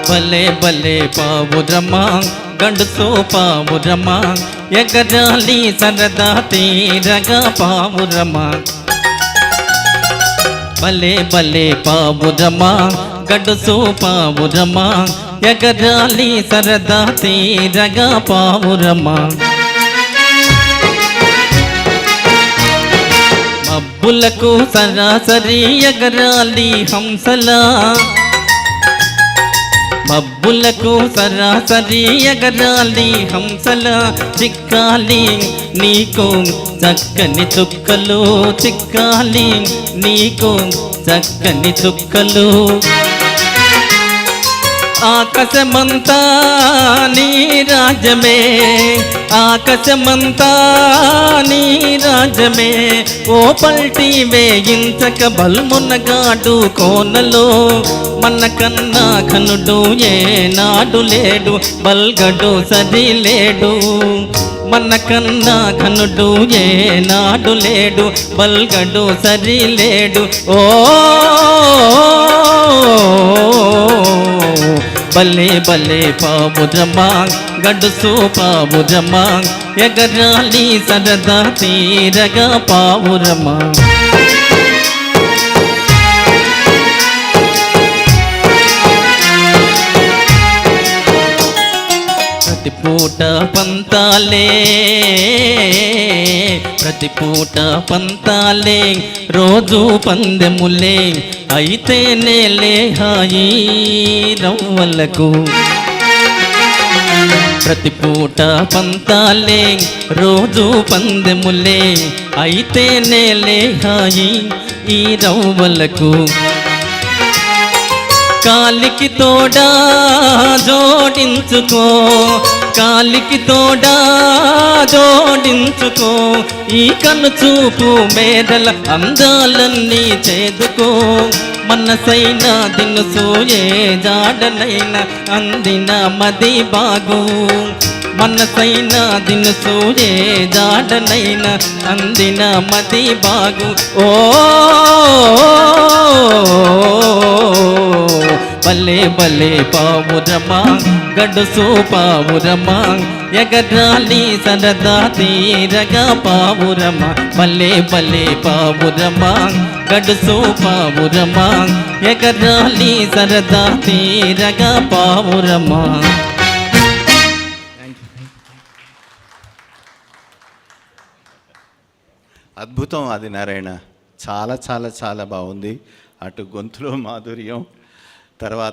భలే భలే పావురమా గడుసు పావురమా ఎగరాలి సరదా తీరగా పావురమా భలే భలే పావురమా గడుసు పావురమా ఎగరాలి సరదా తీరగా పావురమా మబ్బులకు సరాసరి ఎగరాలి హంసలా మబ్బులకు సరాసరి ఎగరాలి హంసలా చిక్కాలి నీకు చక్కని చుక్కలు చిక్కాలి నీకు చక్కని చుక్కలు ఆకాశమంతా నీ రాజమే ఆకాశమంతా నీ రాజమే ఓ పల్టీ వేయించక బల్మునగాడు కోనలో మన కన్నా ఘనుడు ఏనాడు లేడు బల్గడు సరి లేడు మన కన్నా ఘనుడు ఏనాడు లేడు బల్గడు సరి లేడు ఓ భలే భలే పావురమా గడుసు పావురమా ఎగరాలి సరదా తీరగా పావురమా ప్రతి పూట పంతాలే ప్రతి పూట పంతాలే రోజు పందెములే అయితేనే హాయి రవ్వలకు ప్రతి పూట పంతాలే రోజు పందెములే అయితేనే హాయి ఈ రవ్వలకు కాలికి తోడా జోడించుకో కాలికి తోడా జోడించుకో ఈ కన్ను చూపు మేడల అందాలన్నీ చేదుకో మనసైన దినుసు ఏ జాడనైన అందిన మది బాగు మనసైన దినుసు ఏ జాడనైన అందిన మది బాగు ఓ భలే భలే పావురమా గడుసు పావురమా ఎగరాలి సరదా తీరగా పావురమా భలే భలే పావురమా గడుసు పావురమా ఎగరాలి సరదా తీరగా పావురమా. అద్భుతం ఆదినారాయణ, చాలా చాలా చాలా బాగుంది. అటు గొంతులో మాధుర్యం, తర్వాత